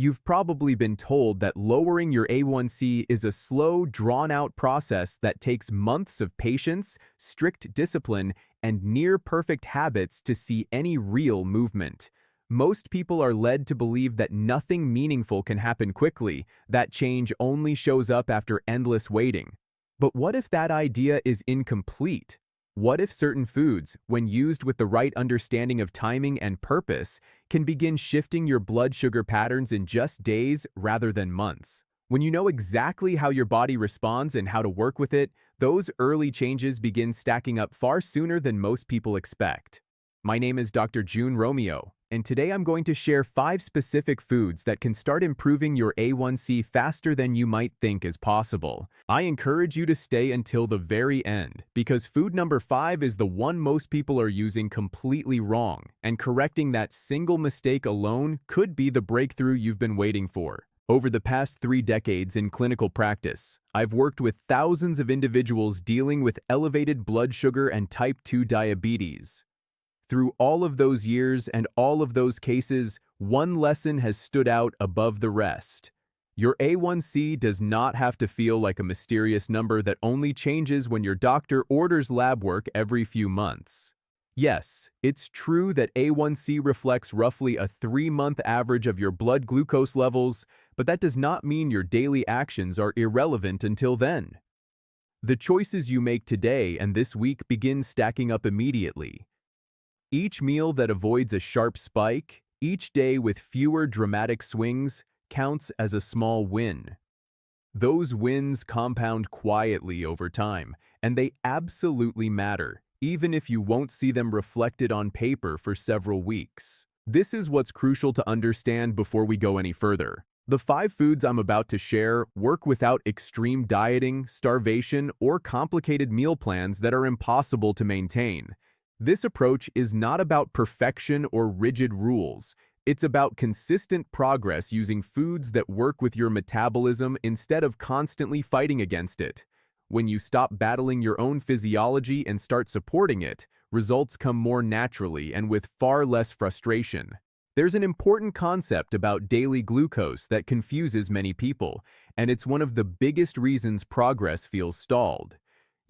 You've probably been told that lowering your A1C is a slow, drawn-out process that takes months of patience, strict discipline, and near-perfect habits to see any real movement. Most people are led to believe that nothing meaningful can happen quickly, that change only shows up after endless waiting. But what if that idea is incomplete? What if certain foods, when used with the right understanding of timing and purpose, can begin shifting your blood sugar patterns in just days rather than months? When you know exactly how your body responds and how to work with it, those early changes begin stacking up far sooner than most people expect. My name is Dr. June Romeo, and today I'm going to share 5 specific foods that can start improving your A1C faster than you might think is possible. I encourage you to stay until the very end, because food number 5 is the one most people are using completely wrong, and correcting that single mistake alone could be the breakthrough you've been waiting for. Over the past 3 decades in clinical practice, I've worked with thousands of individuals dealing with elevated blood sugar and type 2 diabetes. Through all of those years and all of those cases, one lesson has stood out above the rest. Your A1C does not have to feel like a mysterious number that only changes when your doctor orders lab work every few months. Yes, it's true that A1C reflects roughly a 3-month average of your blood glucose levels, but that does not mean your daily actions are irrelevant until then. The choices you make today and this week begin stacking up immediately. Each meal that avoids a sharp spike, each day with fewer dramatic swings, counts as a small win. Those wins compound quietly over time, and they absolutely matter, even if you won't see them reflected on paper for several weeks. This is what's crucial to understand before we go any further. The 5 foods I'm about to share work without extreme dieting, starvation, or complicated meal plans that are impossible to maintain. This approach is not about perfection or rigid rules. It's about consistent progress using foods that work with your metabolism instead of constantly fighting against it. When you stop battling your own physiology and start supporting it, results come more naturally and with far less frustration. There's an important concept about daily glucose that confuses many people, and it's one of the biggest reasons progress feels stalled.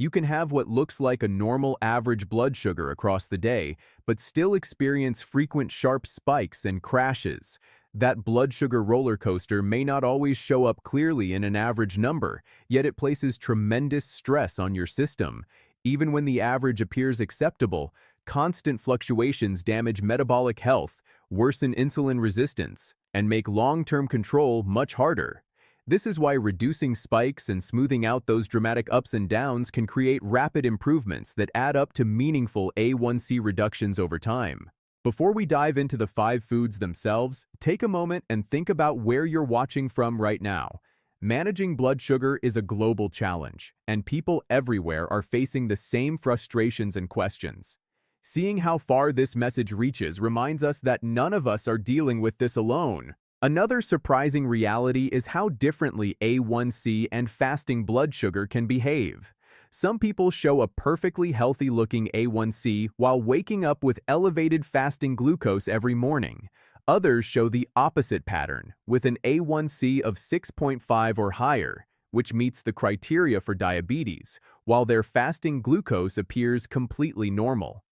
You can have what looks like a normal average blood sugar across the day, but still experience frequent sharp spikes and crashes. That blood sugar roller coaster may not always show up clearly in an average number, yet it places tremendous stress on your system. Even when the average appears acceptable, constant fluctuations damage metabolic health, worsen insulin resistance, and make long-term control much harder. This is why reducing spikes and smoothing out those dramatic ups and downs can create rapid improvements that add up to meaningful A1C reductions over time. Before we dive into the 5 foods themselves, take a moment and think about where you're watching from right now. Managing blood sugar is a global challenge, and people everywhere are facing the same frustrations and questions. Seeing how far this message reaches reminds us that none of us are dealing with this alone. Another surprising reality is how differently A1C and fasting blood sugar can behave. Some people show a perfectly healthy-looking A1C while waking up with elevated fasting glucose every morning. Others show the opposite pattern, with an A1C of 6.5 or higher, which meets the criteria for diabetes, while their fasting glucose appears completely normal.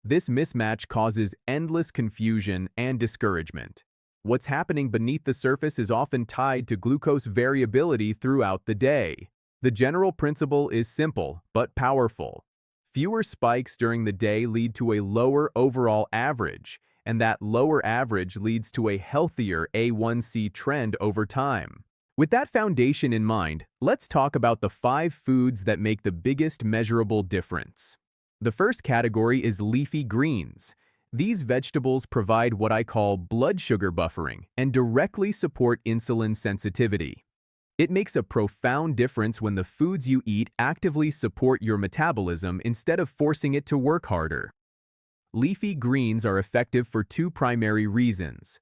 This mismatch causes endless confusion and discouragement. What's happening beneath the surface is often tied to glucose variability throughout the day. The general principle is simple but powerful. Fewer spikes during the day lead to a lower overall average, and that lower average leads to a healthier A1C trend over time. With that foundation in mind, let's talk about the 5 foods that make the biggest measurable difference. The first category is leafy greens. These vegetables provide what I call blood sugar buffering and directly support insulin sensitivity. It makes a profound difference when the foods you eat actively support your metabolism instead of forcing it to work harder. Leafy greens are effective for 2 primary reasons.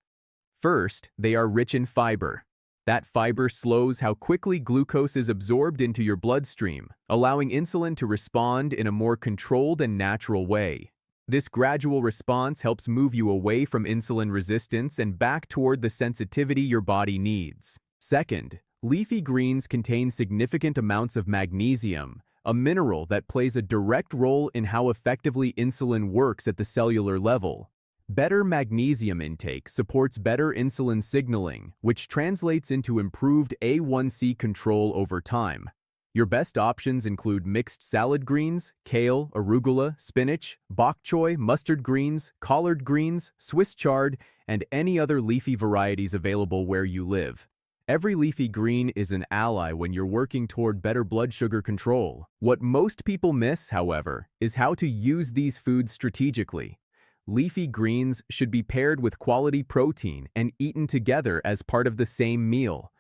First, they are rich in fiber. That fiber slows how quickly glucose is absorbed into your bloodstream, allowing insulin to respond in a more controlled and natural way. This gradual response helps move you away from insulin resistance and back toward the sensitivity your body needs. Second, leafy greens contain significant amounts of magnesium, a mineral that plays a direct role in how effectively insulin works at the cellular level. Better magnesium intake supports better insulin signaling, which translates into improved A1C control over time. Your best options include mixed salad greens, kale, arugula, spinach, bok choy, mustard greens, collard greens, Swiss chard, and any other leafy varieties available where you live. Every leafy green is an ally when you're working toward better blood sugar control. What most people miss, however, is how to use these foods strategically. Leafy greens should be paired with quality protein and eaten together as part of the same meal.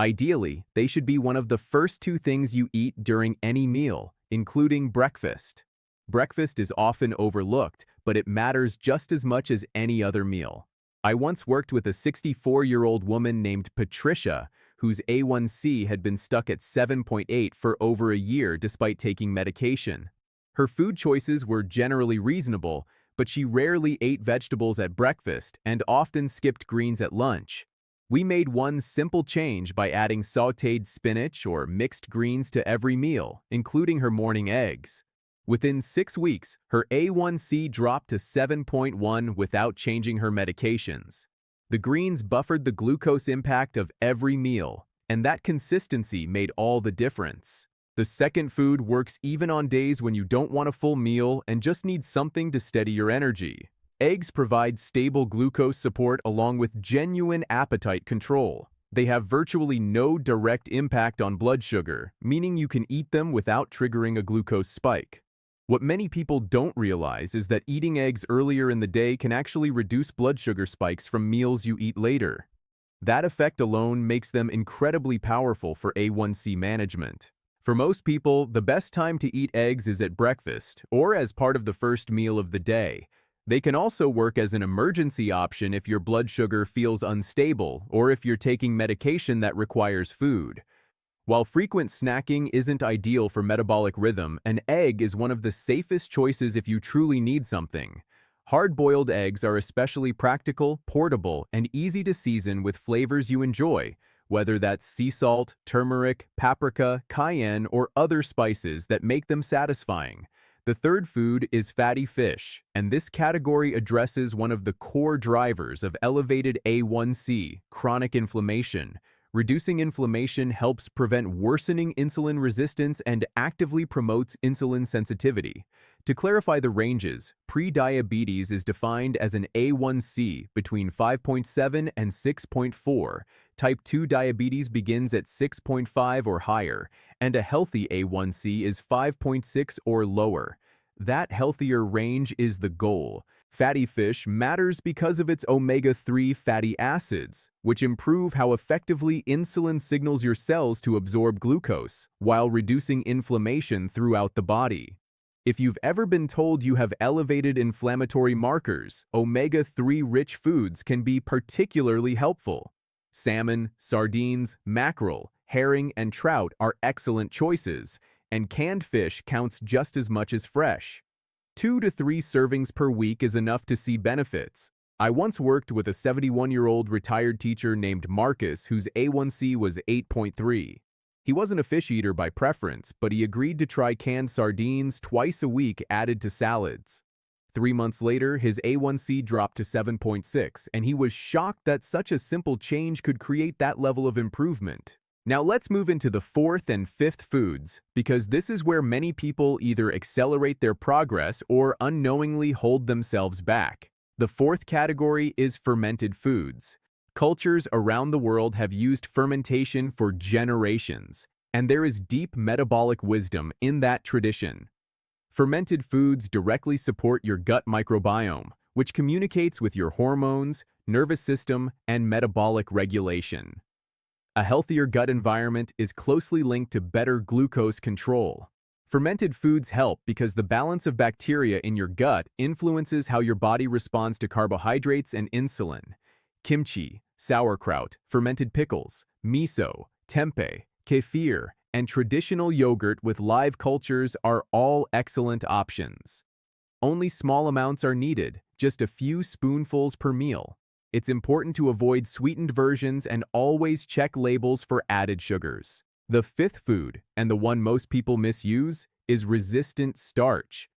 Ideally, they should be one of the first two things you eat during any meal, including breakfast. Breakfast is often overlooked, but it matters just as much as any other meal. I once worked with a 64-year-old woman named Patricia, whose A1C had been stuck at 7.8 for over a year despite taking medication. Her food choices were generally reasonable, but she rarely ate vegetables at breakfast and often skipped greens at lunch. We made one simple change by adding sautéed spinach or mixed greens to every meal, including her morning eggs. Within 6 weeks, her A1C dropped to 7.1 without changing her medications. The greens buffered the glucose impact of every meal, and that consistency made all the difference. The second food works even on days when you don't want a full meal and just need something to steady your energy. Eggs provide stable glucose support along with genuine appetite control. They have virtually no direct impact on blood sugar, meaning you can eat them without triggering a glucose spike. What many people don't realize is that eating eggs earlier in the day can actually reduce blood sugar spikes from meals you eat later. That effect alone makes them incredibly powerful for A1C management. For most people, the best time to eat eggs is at breakfast or as part of the first meal of the day. They can also work as an emergency option if your blood sugar feels unstable or if you're taking medication that requires food. While frequent snacking isn't ideal for metabolic rhythm, an egg is one of the safest choices if you truly need something. Hard-boiled eggs are especially practical, portable, and easy to season with flavors you enjoy, whether that's sea salt, turmeric, paprika, cayenne, or other spices that make them satisfying. The third food is fatty fish, and this category addresses one of the core drivers of elevated A1C, chronic inflammation. Reducing inflammation helps prevent worsening insulin resistance and actively promotes insulin sensitivity. To clarify the ranges, prediabetes is defined as an A1C between 5.7 and 6.4. Type 2 diabetes begins at 6.5 or higher, and a healthy A1C is 5.6 or lower. That healthier range is the goal. Fatty fish matters because of its omega-3 fatty acids, which improve how effectively insulin signals your cells to absorb glucose, while reducing inflammation throughout the body. If you've ever been told you have elevated inflammatory markers, omega-3 rich foods can be particularly helpful. Salmon, sardines, mackerel, herring, and trout are excellent choices, and canned fish counts just as much as fresh. 2 to 3 servings per week is enough to see benefits. I once worked with a 71-year-old retired teacher named Marcus whose A1C was 8.3. He wasn't a fish eater by preference, but he agreed to try canned sardines twice a week added to salads. 3 months later, his A1C dropped to 7.6, and he was shocked that such a simple change could create that level of improvement. Now let's move into the fourth and fifth foods, because this is where many people either accelerate their progress or unknowingly hold themselves back. The fourth category is fermented foods. Cultures around the world have used fermentation for generations, and there is deep metabolic wisdom in that tradition. Fermented foods directly support your gut microbiome, which communicates with your hormones, nervous system, and metabolic regulation. A healthier gut environment is closely linked to better glucose control. Fermented foods help because the balance of bacteria in your gut influences how your body responds to carbohydrates and insulin. Kimchi, sauerkraut, fermented pickles, miso, tempeh, kefir, and traditional yogurt with live cultures are all excellent options. Only small amounts are needed, just a few spoonfuls per meal. It's important to avoid sweetened versions and always check labels for added sugars. The fifth food, and the one most people misuse, is resistant starch.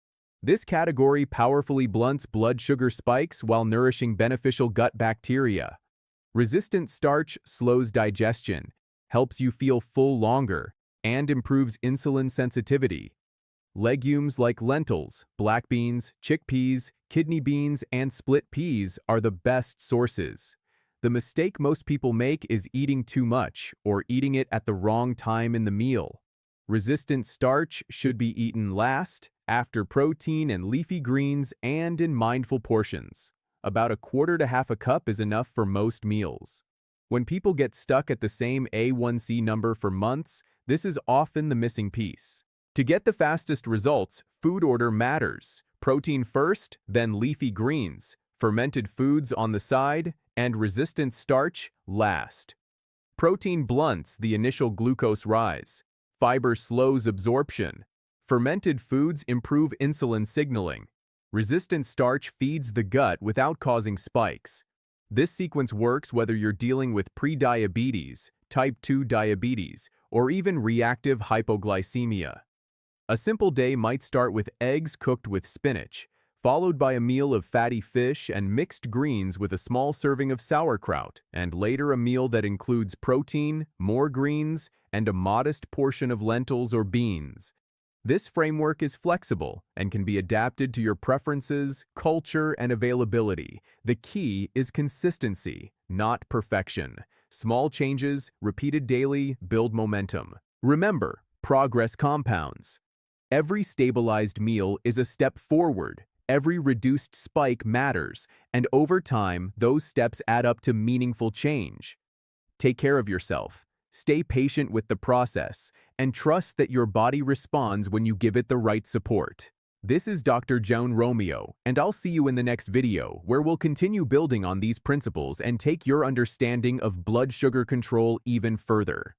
This category powerfully blunts blood sugar spikes while nourishing beneficial gut bacteria. Resistant starch slows digestion, helps you feel full longer, and improves insulin sensitivity. Legumes like lentils, black beans, chickpeas, kidney beans, and split peas are the best sources. The mistake most people make is eating too much or eating it at the wrong time in the meal. Resistant starch should be eaten last, after protein and leafy greens, and in mindful portions. About a quarter to half a cup is enough for most meals. When people get stuck at the same A1C number for months, this is often the missing piece. To get the fastest results, food order matters. Protein first, then leafy greens, fermented foods on the side, and resistant starch last. Protein blunts the initial glucose rise. Fiber slows absorption. Fermented foods improve insulin signaling. Resistant starch feeds the gut without causing spikes. This sequence works whether you're dealing with prediabetes, type 2 diabetes, or even reactive hypoglycemia. A simple day might start with eggs cooked with spinach, followed by a meal of fatty fish and mixed greens with a small serving of sauerkraut, and later a meal that includes protein, more greens, and a modest portion of lentils or beans. This framework is flexible and can be adapted to your preferences, culture, and availability. The key is consistency, not perfection. Small changes, repeated daily, build momentum. Remember, progress compounds. Every stabilized meal is a step forward. Every reduced spike matters, and over time, those steps add up to meaningful change. Take care of yourself. Stay patient with the process, and trust that your body responds when you give it the right support. This is Dr. Joan Romeo, and I'll see you in the next video, where we'll continue building on these principles and take your understanding of blood sugar control even further.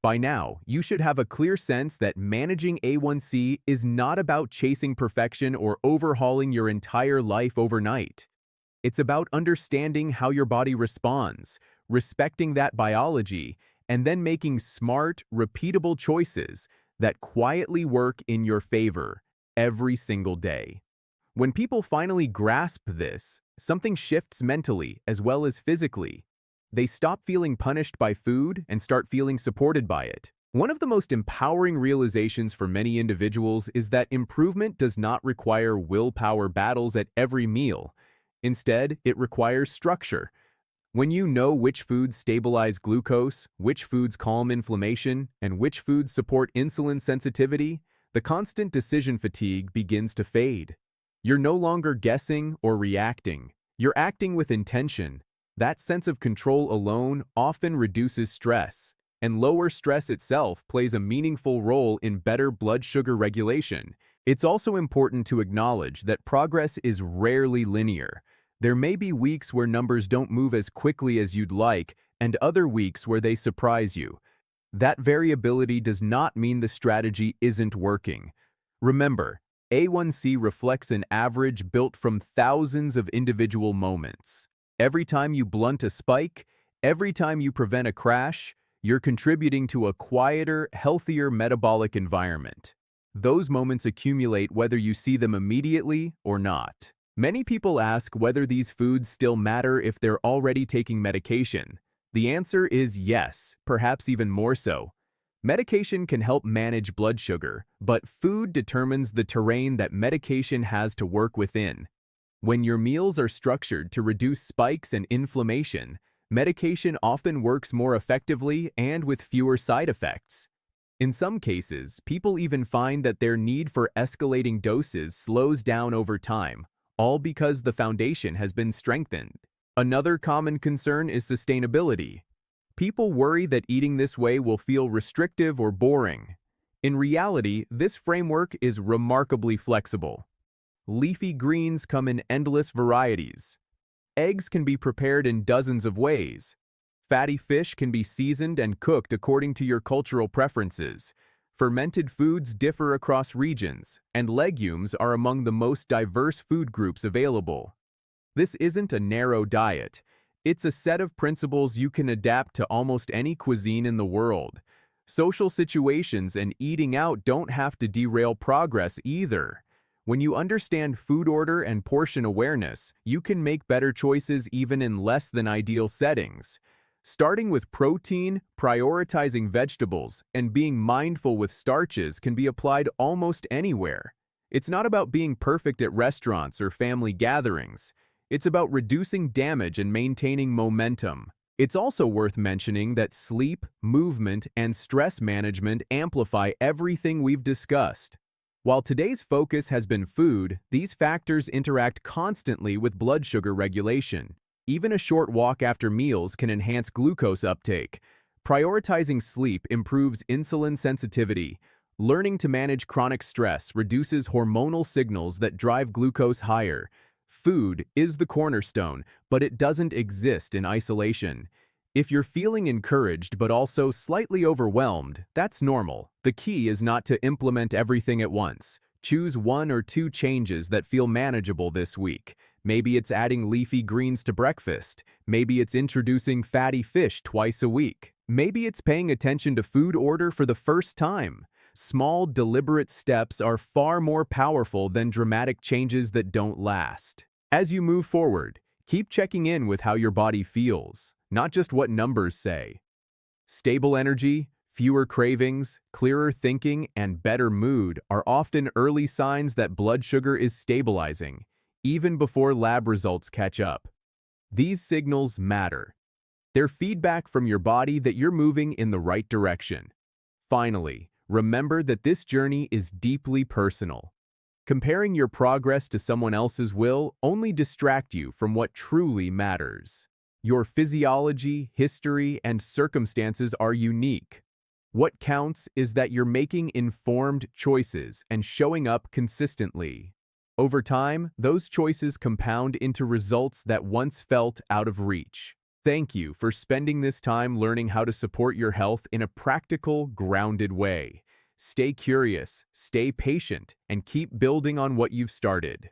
By now, you should have a clear sense that managing A1C is not about chasing perfection or overhauling your entire life overnight. It's about understanding how your body responds, respecting that biology, and then making smart, repeatable choices that quietly work in your favor every single day. When people finally grasp this, something shifts mentally as well as physically. They stop feeling punished by food and start feeling supported by it. One of the most empowering realizations for many individuals is that improvement does not require willpower battles at every meal. Instead, it requires structure. When you know which foods stabilize glucose, which foods calm inflammation, and which foods support insulin sensitivity, the constant decision fatigue begins to fade. You're no longer guessing or reacting. You're acting with intention. That sense of control alone often reduces stress, and lower stress itself plays a meaningful role in better blood sugar regulation. It's also important to acknowledge that progress is rarely linear. There may be weeks where numbers don't move as quickly as you'd like, and other weeks where they surprise you. That variability does not mean the strategy isn't working. Remember, A1C reflects an average built from thousands of individual moments. Every time you blunt a spike, every time you prevent a crash, you're contributing to a quieter, healthier metabolic environment. Those moments accumulate whether you see them immediately or not. Many people ask whether these foods still matter if they're already taking medication. The answer is yes, perhaps even more so. Medication can help manage blood sugar, but food determines the terrain that medication has to work within. When your meals are structured to reduce spikes and inflammation, medication often works more effectively and with fewer side effects. In some cases, people even find that their need for escalating doses slows down over time, all because the foundation has been strengthened. Another common concern is sustainability. People worry that eating this way will feel restrictive or boring. In reality, this framework is remarkably flexible. Leafy greens come in endless varieties. Eggs can be prepared in dozens of ways. Fatty fish can be seasoned and cooked according to your cultural preferences. Fermented foods differ across regions, and legumes are among the most diverse food groups available. This isn't a narrow diet. It's a set of principles you can adapt to almost any cuisine in the world. Social situations and eating out don't have to derail progress either. When you understand food order and portion awareness, you can make better choices even in less than ideal settings. Starting with protein, prioritizing vegetables, and being mindful with starches can be applied almost anywhere. It's not about being perfect at restaurants or family gatherings. It's about reducing damage and maintaining momentum. It's also worth mentioning that sleep, movement, and stress management amplify everything we've discussed. While today's focus has been food, these factors interact constantly with blood sugar regulation. Even a short walk after meals can enhance glucose uptake. Prioritizing sleep improves insulin sensitivity. Learning to manage chronic stress reduces hormonal signals that drive glucose higher. Food is the cornerstone, but it doesn't exist in isolation. If you're feeling encouraged but also slightly overwhelmed, that's normal. The key is not to implement everything at once. Choose 1 or 2 changes that feel manageable this week. Maybe it's adding leafy greens to breakfast. Maybe it's introducing fatty fish twice a week. Maybe it's paying attention to food order for the first time. Small, deliberate steps are far more powerful than dramatic changes that don't last. As you move forward, keep checking in with how your body feels, not just what numbers say. Stable energy, fewer cravings, clearer thinking, and better mood are often early signs that blood sugar is stabilizing, even before lab results catch up. These signals matter. They're feedback from your body that you're moving in the right direction. Finally, remember that this journey is deeply personal. Comparing your progress to someone else's will only distract you from what truly matters. Your physiology, history, and circumstances are unique. What counts is that you're making informed choices and showing up consistently. Over time, those choices compound into results that once felt out of reach. Thank you for spending this time learning how to support your health in a practical, grounded way. Stay curious, stay patient, and keep building on what you've started.